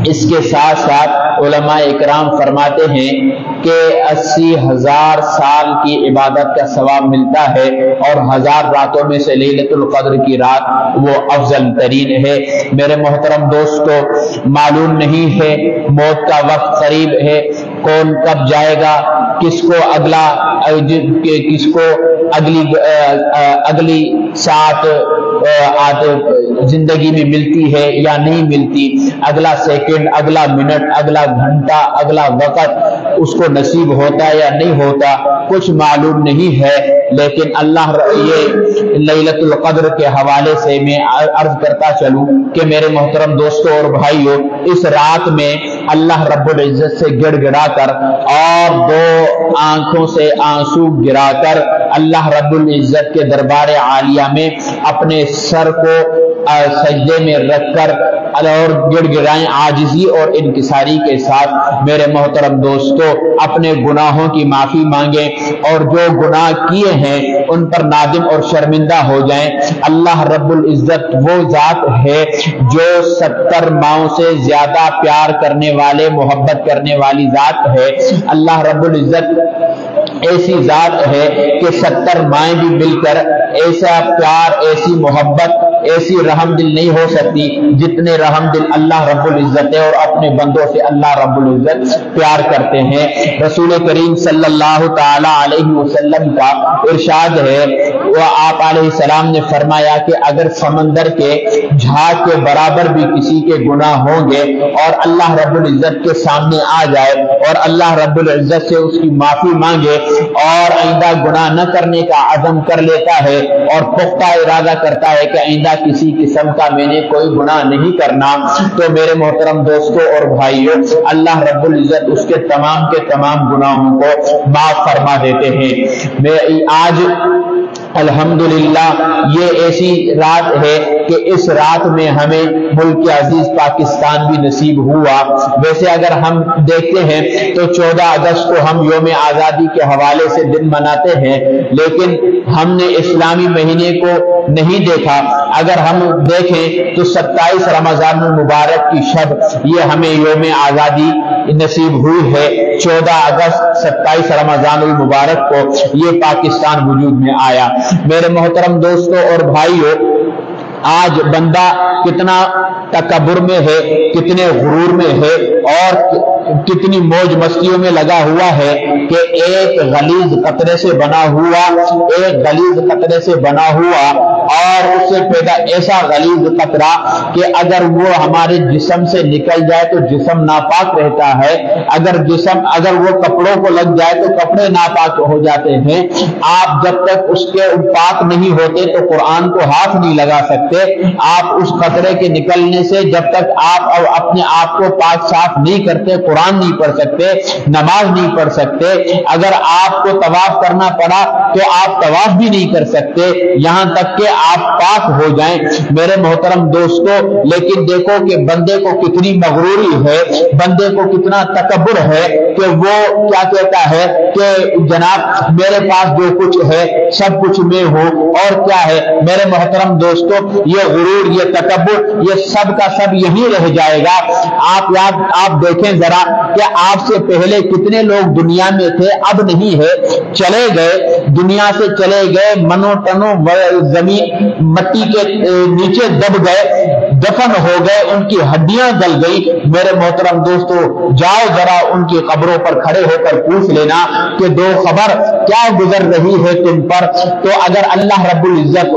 اس کے ساتھ ساتھ علماء اکرام فرماتے ہیں کہ 80,000 سال کی عبادت کا ثواب ملتا ہے، اور 1000 راتوں میں سے لیلۃ القدر کی رات وہ افضل ترین ہے۔ میرے محترم دوستو، معلوم نہیں ہے موت کا وقت قریب ہے، کون کب جائے گا، کس کو اگلی ساتھ زندگی میں ملتی ہے یا نہیں ملتی، اگلا سیکنڈ، اگلا منٹ، اگلا گھنٹہ، اگلا وقت اس کو نصیب ہوتا ہے یا نہیں ہوتا، کچھ معلوم نہیں ہے۔ لیکن اللہ یہ لیلۃ القدر کے حوالے سے میں عرض کرتا چلوں کہ میرے محترم دوستوں اور بھائیوں، اس رات میں اللہ رب العزت سے گڑ گڑا کر اور 2 آنکھوں سے آنسو گرا کر اللہ رب العزت کے دربار عالیہ میں اپنے سر کو سجدے میں رکھ کر اور گڑ گڑائیں عاجزی اور انکساری کے ساتھ میرے محترم دوستو اپنے گناہوں کی معافی مانگیں، اور جو گناہ کیے ہیں ان پر نادم اور شرمندہ ہو جائیں۔ اللہ رب العزت وہ ذات ہے جو 70 ماؤں سے زیادہ پیار کرنے والے، محبت کرنے والی ذات ہے۔ اللہ رب العزت ایسی ذات ہے کہ 70 مائیں بھی مل کر ایسا پیار، ایسی محبت، ایسی رحم دل نہیں ہو سکتی جتنے رحم دل اللہ رب العزت ہے، اور اپنے بندوں سے اللہ رب العزت پیار کرتے ہیں۔ رسول کریم صلی اللہ تعالی علیہ وسلم کا ارشاد ہے، وہ آپ علیہ السلام نے فرمایا کہ اگر سمندر کے جھاگ کے برابر بھی کسی کے گناہ ہوں گے اور اللہ رب العزت کے سامنے آ جائے اور اللہ رب العزت سے اس کی معافی مانگے اور آئندہ گناہ نہ کرنے کا عزم کر لیتا ہے اور پختہ ارادہ کرتا ہے کہ آئندہ کسی قسم کا میں نے کوئی گناہ نہیں کرنا، تو میرے محترم دوستوں اور بھائیوں اللہ رب العزت اس کے تمام گناہوں کو معاف فرما دیتے ہیں۔ میں آج الحمدللہ یہ ایسی رات ہے کہ اس رات میں ہمیں ملک عزیز پاکستان بھی نصیب ہوا۔ ویسے اگر ہم دیکھتے ہیں تو 14 اگست کو ہم یوم آزادی کے حوالے سے دن مناتے ہیں، لیکن ہم نے اسلامی مہینے کو نہیں دیکھا۔ اگر ہم دیکھیں تو 27 رمضان المبارک کی شب یہ ہمیں یوم آزادی نصیب ہوئی ہے۔ 14 اگست 27 رمضان المبارک کو یہ پاکستان وجود میں آیا۔ میرے محترم دوستوں اور بھائیوں، آج بندہ کتنا تکبر میں ہے، کتنے غرور میں ہے اور کتنی موج مستیوں میں لگا ہوا ہے کہ ایک غلیظ قطرے سے بنا ہوا اور اس سے پیدا ایسا غلیظ قطرہ کہ اگر وہ ہمارے جسم سے نکل جائے تو جسم ناپاک رہتا ہے، اگر وہ کپڑوں کو لگ جائے تو کپڑے ناپاک ہو جاتے ہیں۔ آپ جب تک اس کے پاک نہیں ہوتے تو قرآن کو ہاتھ نہیں لگا سکتے۔ آپ اس قطرے کے نکلنے سے جب تک آپ اپنے آپ کو پاک صاف نہیں کرتے قرآن نہیں پڑھ سکتے، نماز نہیں پڑھ سکتے۔ اگر آپ کو طواف کرنا پڑا تو آپ طواف بھی نہیں کر سکتے یہاں تک کہ آپ پاک ہو جائیں۔ میرے محترم دوستو، لیکن دیکھو کہ بندے کو کتنی مغروری ہے، بندے کو کتنا تکبر ہے کہ وہ کیا کہتا ہے کہ جناب میرے پاس جو کچھ ہے سب کچھ میں ہوں، اور کیا ہے میرے محترم دوستو، یہ غرور، یہ تکبر، یہ سب کا سب یہی رہ جائے گا۔ آپ دیکھیں ذرا کہ آپ سے پہلے کتنے لوگ دنیا میں تھے، اب نہیں ہے، چلے گئے، دنیا سے چلے گئے، منو ٹنو زمین مٹی کے نیچے دب گئے، دفن ہو گئے، ان کی ہڈیاں گل گئی۔ میرے محترم دوستو، جاؤ ذرا ان کی قبروں پر کھڑے ہو کر پوچھ لینا کہ دو خبر کیا گزر رہی ہے تم پر۔ تو اگر اللہ رب العزت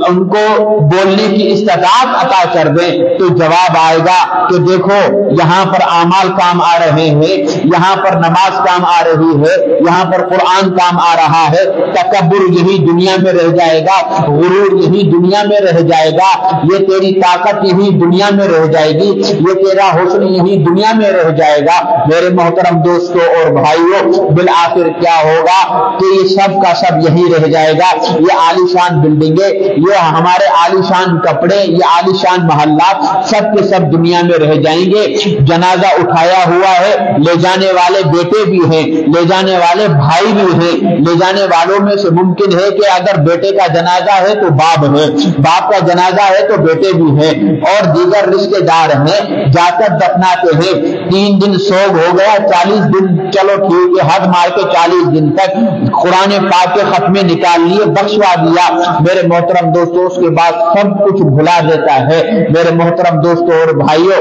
ان کو بولنے کی استطاعت عطا کر دے تو جواب آئے گا کہ دیکھو یہاں پر اعمال کام آ رہے ہیں، یہاں پر نماز کام آ رہی ہے، یہاں پر قرآن کام آ رہا ہے۔ تکبر یہی دنیا میں رہ جائے گا، غرور یہی دنیا میں رہ جائے گا، یہ تیری طاقت یہی دنیا میں رہ جائے گی، یہ تیرا حسن یہی دنیا میں رہ جائے گا۔ میرے محترم دوستوں اور بھائیوں، بالآخر کیا ہوگا کہ یہ سب کا سب یہی رہ جائے گا۔ یہ عالیشان بلڈنگیں، یہ ہمارے عالیشان کپڑے، یہ عالیشان محلات سب کے سب دنیا میں رہ جائیں گے۔ جنازہ اٹھایا ہوا ہے، لے جانے والے بیٹے بھی ہیں، لے جانے والے بھائی بھی ہیں، لے جانے والوں میں سے ممکن ہے کہ اگر بیٹے کا جنازہ ہے تو باپ ہے، باپ کا جنازہ ہے تو بیٹے بھی ہیں اور دیگر رشتے دار ہیں، جا کر دفناتے ہیں۔ 3 دن سوگ ہو گیا، 40 دن چلو ٹھیک ہے، حد مار کے 40 دن تک قرآن پاک کے ختمے نکال لیے، بخشوا دیا۔ میرے محترم دوستو اس کے بعد سب کچھ بھلا دیتا ہے۔ میرے محترم دوستو اور بھائیوں،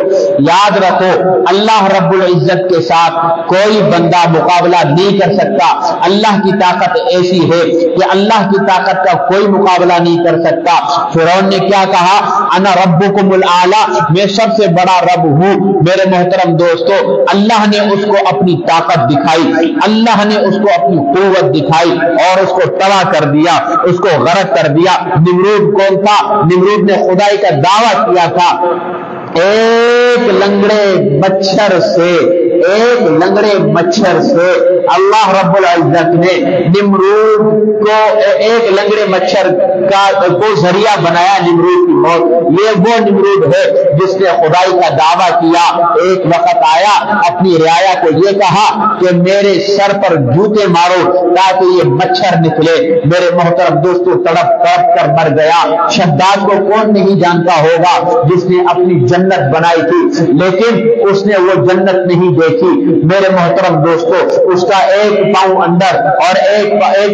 یاد رکھو اللہ رب العزت کے ساتھ کوئی بندہ مقابلہ نہیں کر سکتا۔ اللہ کی طاقت ایسی ہے کہ اللہ کی طاقت کا کوئی مقابلہ نہیں کر سکتا۔ فرعون نے کیا کہا؟ انا ربکم الاعلی، میں سب سے بڑا رب ہوں۔ میرے محترم دوستو اللہ نے اس کو اپنی طاقت دکھائی، اللہ نے اس کو اپنی قوت دکھائی اور اس کو تباہ کر دیا، اس کو غرق کر دیا۔ نمرود کون تھا؟ نمرود نے خدائی کا دعویٰ کیا تھا۔ ایک لنگڑے مچھر سے اللہ رب العزت نے نمرود کو ایک لنگڑے مچھر کو ذریعہ بنایا نمرود کی موت۔ یہ وہ نمرود ہے جس نے خدائی کا دعویٰ کیا۔ ایک وقت آیا اپنی رعایا کو یہ کہا کہ میرے سر پر جوتے مارو تاکہ یہ مچھر نکلے۔ میرے محترم دوستو تڑپ تڑپ کر مر گیا۔ شداد کو کون نہیں جانتا ہوگا جس نے اپنی جنت بنائی تھی لیکن اس نے وہ جنت نہیں دیکھی۔ میرے محترم دوستو اس کا ایک پاؤں اندر اور ایک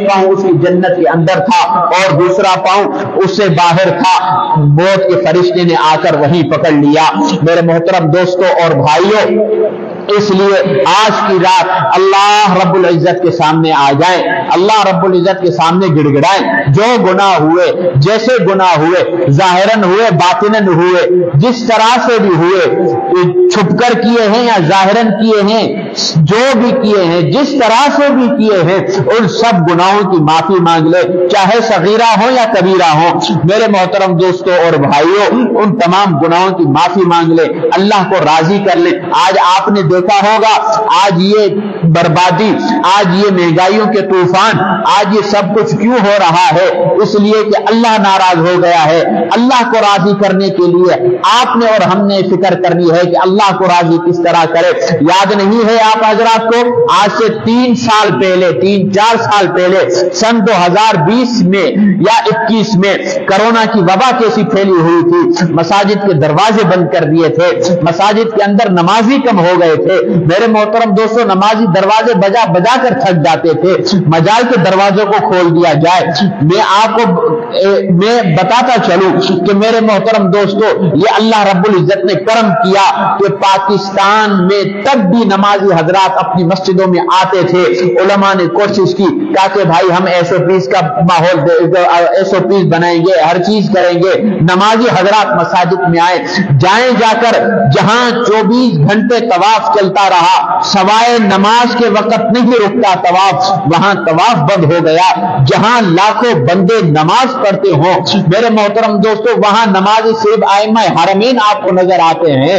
پاؤں اس کی جنت کے اندر تھا اور دوسرا پاؤں اس سے باہر تھا۔ موت کے فرشتے نے آ کر وہیں پکڑ لیا۔ میرے محترم دوستو اور بھائیوں، اس لیے آج کی رات اللہ رب العزت کے سامنے آ جائیں، اللہ رب العزت کے سامنے گڑ گڑائیں۔ جو گناہ ہوئے، جیسے گناہ ہوئے، ظاہراً ہوئے باطناً ہوئے، جس طرح سے بھی ہوئے، چھپ کر کیے ہیں یا ظاہراً کیے ہیں، جو بھی کیے ہیں، جس طرح سے بھی کیے ہیں، ان سب گناہوں کی معافی مانگ لے، چاہے صغیرہ ہو یا کبیرہ ہو۔ میرے محترم دوستوں اور بھائیوں، ان تمام گناہوں کی معافی مانگ لے، اللہ کو راضی کر لے۔ آج آپ نے دیکھا ہوگا آج یہ بربادی، آج یہ مہنگائیوں کے طوفان، آج یہ سب کچھ کیوں ہو رہا ہے؟ اس لیے کہ اللہ ناراض ہو گیا ہے۔ اللہ کو راضی کرنے کے لیے آپ نے اور ہم نے فکر کرنی ہے کہ اللہ کو راضی کس طرح کرے۔ یاد نہیں ہے آپ حضرات کو آج سے 3 سال پہلے، 3-4 سال پہلے، سن 2020 میں یا 21 میں کرونا کی وبا کیسی پھیلی ہوئی تھی؟ مساجد کے دروازے بند کر دیے تھے، مساجد کے اندر نمازی کم ہو گئے تھے۔ میرے محترم دوستوں نمازی دروازے بجا بجا کر تھک جاتے تھے، مجال کے دروازوں کو کھول دیا جائے۔ میں بتاتا چلوں کہ میرے محترم دوستوں یہ اللہ رب العزت نے کرم کیا کہ پاکستان میں تب بھی نمازی حضرات اپنی مسجدوں میں آتے تھے۔ علماء نے کوشش کی کہ بھائی ہم SOPs کا ماحول SOPs بنائیں گے، ہر چیز کریں گے، نمازی حضرات مساجد میں آئے، جائیں جا کر جہاں 24 گھنٹے طواف چلتا رہا، سوائے نماز کے وقت نہیں رکتا طواف، وہاں طواف بند ہو گیا۔ جہاں لاکھوں بندے نماز پڑھتے ہوں میرے محترم دوستوں وہاں نماز صرف ائمہ حرمین آپ کو نظر آتے ہیں۔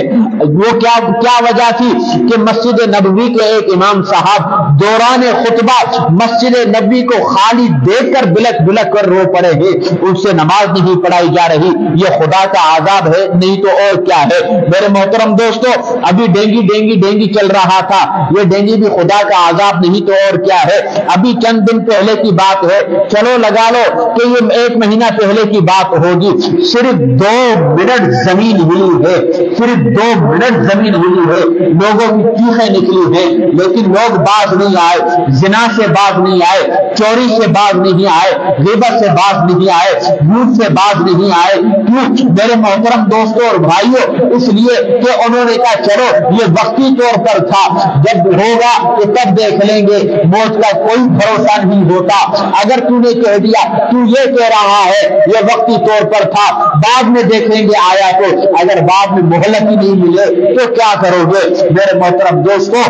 وہ کیا وجہ تھی کہ مسجد نبوی کے ایک امام صاحب دوران خطبہ مسجد نبوی کو خالی دیکھ کر بلک بلک کر رو پڑے ہیں، ان سے نماز نہیں پڑھائی جا رہی۔ یہ خدا کا عذاب ہے نہیں تو اور کیا ہے؟ میرے محترم دوستوں ابھی ڈینگی چل رہا تھا، یہ ڈینگی بھی خدا کا عذاب نہیں تو اور کیا ہے؟ ابھی چند دن پہلے کی بات ہے، چلو لگا لو کہ یہ 1 مہینہ پہلے کی بات ہوگی، صرف 2 منٹ زمین ہلی ہے، صرف 2 منٹ زمین ہلی ہے، لوگوں کی چیخیں نکلی ہیں لیکن لوگ باز نہیں آئے، زنا سے باز نہیں آئے، چوری سے باز نہیں آئے، غیبت سے باز نہیں آئے، جھوٹ سے باز نہیں آئے۔ کیوں میرے محترم دوستوں اور بھائیوں؟ اس لیے کہ انہوں نے کہا چلو یہ وقتی طور پر تھا، جب ہوگا کہ تب دیکھ لیں گے، موت کا کوئی بھروسہ نہیں ہوتا۔ اگر تو نے کہہ دیا، تو یہ کہہ رہا ہے یہ وقتی طور پر تھا، بعد میں دیکھیں گے آیا تو، اگر بعد میں مہلت ہی نہیں ملے تو کیا کرو گے؟ میرے محترم دوستوں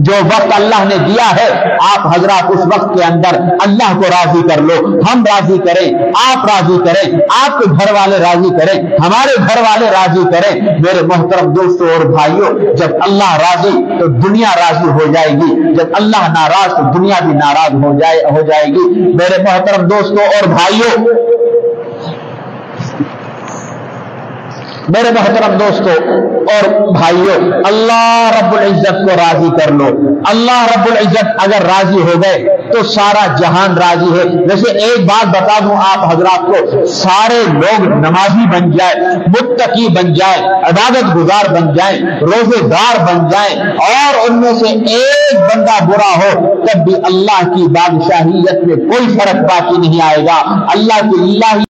جو وقت اللہ نے دیا ہے آپ حضرات اس وقت کے اندر اللہ کو راضی کر لو، ہم راضی کریں، آپ راضی کریں، آپ کے گھر والے راضی کریں، ہمارے گھر والے راضی کریں۔ میرے محترم دوستوں اور بھائیوں جب اللہ راضی تو دنیا راضی ہو جائے گی، جب اللہ ناراض تو دنیا بھی ناراض ہو جائے گی۔ میرے محترم دوستوں اور بھائیوں میرے محترم دوستوں اور بھائیوں، اللہ رب العزت کو راضی کر لو۔ اللہ رب العزت اگر راضی ہو گئے تو سارا جہان راضی ہے۔ ویسے ایک بات بتا دوں آپ حضرات کو، سارے لوگ نمازی بن جائے، متقی بن جائے، عبادت گزار بن جائیں، روزے دار بن جائیں، اور ان میں سے ایک بندہ برا ہو، تب بھی اللہ کی بادشاہیت میں کوئی فرق باقی نہیں آئے گا۔ اللہ کی اللہ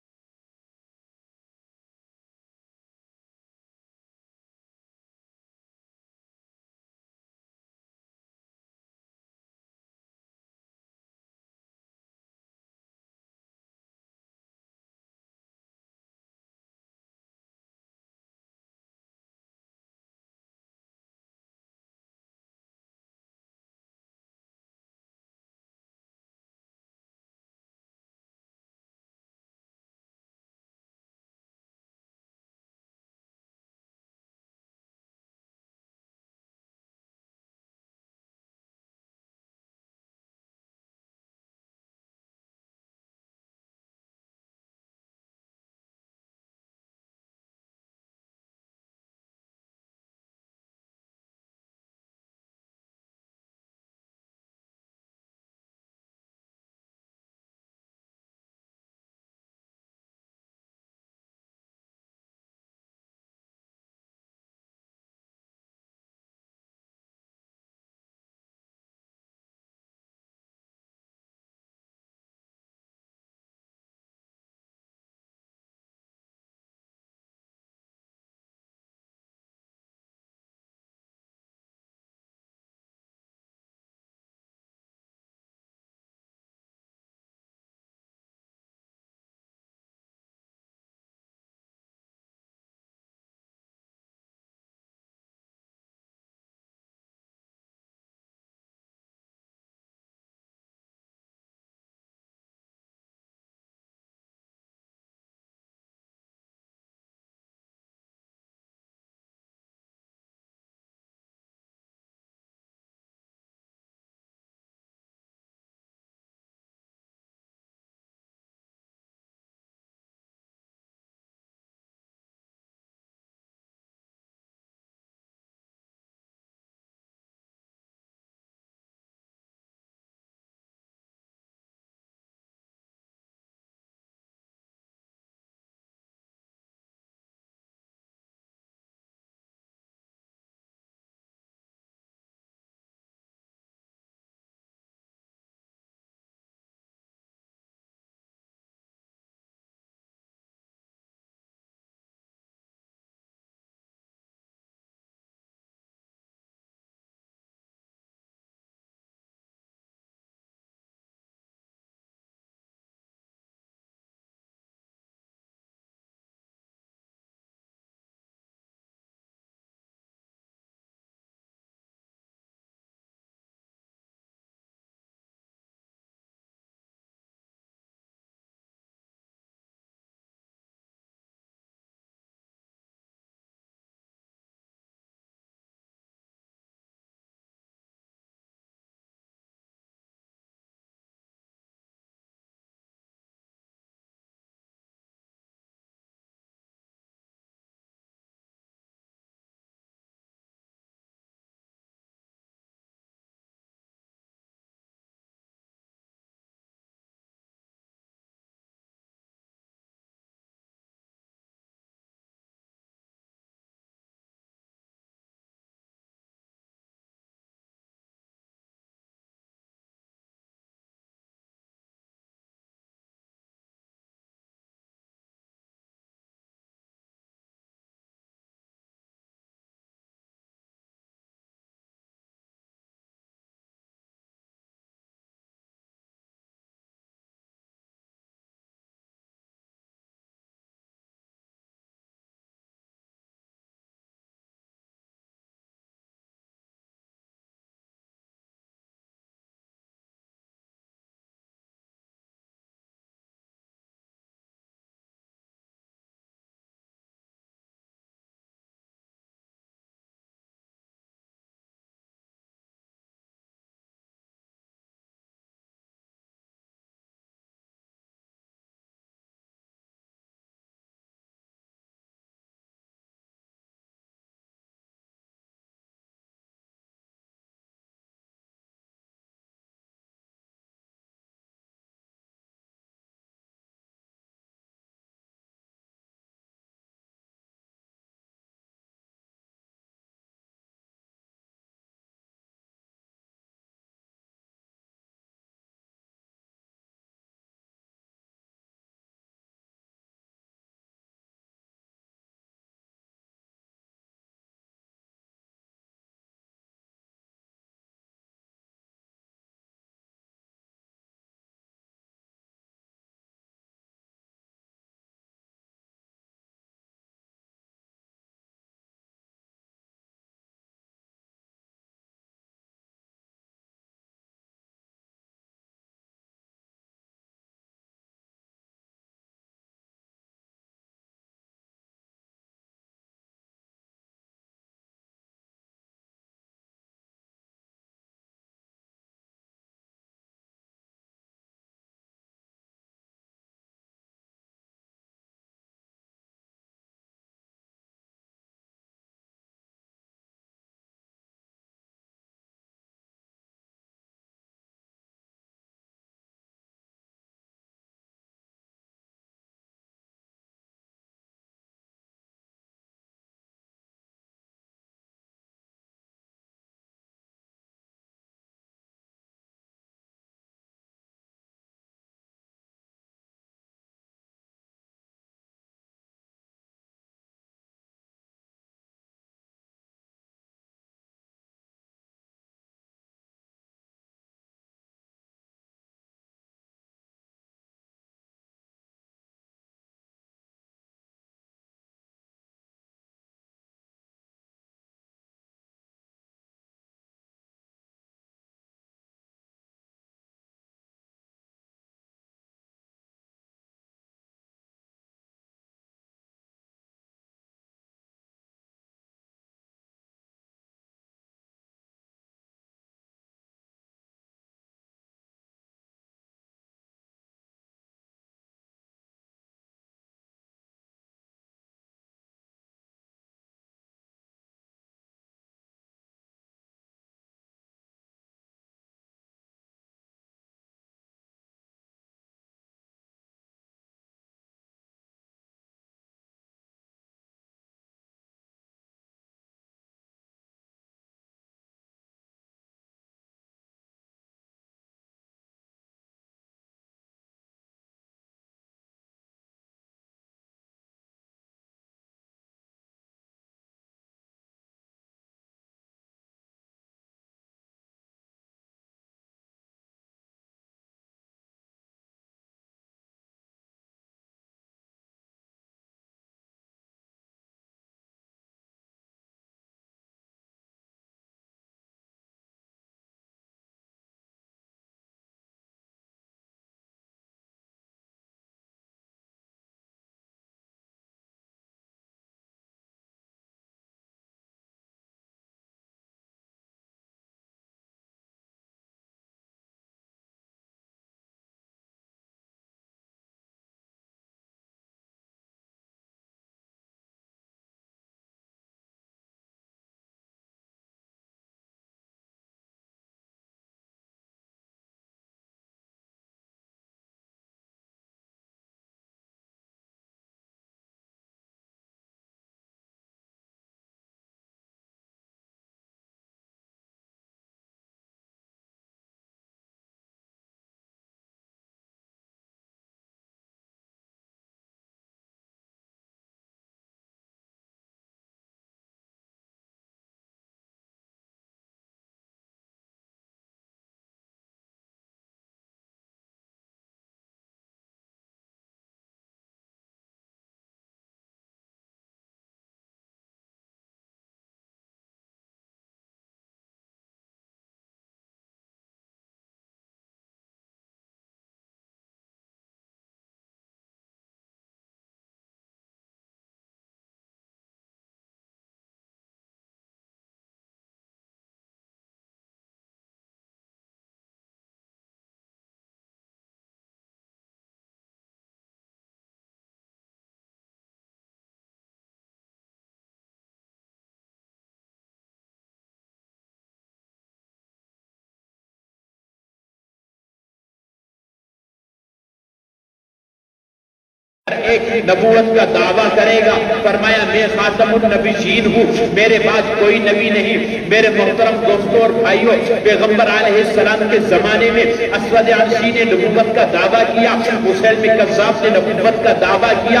ایک نبوت کا دعویٰ کرے گا، فرمایا میں خاتم النبیین ہوں، میرے بعد کوئی نبی نہیں۔ میرے محترم دوستوں اور بھائیوں، پیغمبر علیہ السلام کے زمانے میں اسود عنسی نے نبوت کا دعویٰ کیا، مسیلمہ کذاب نے نبوت کا دعویٰ کیا۔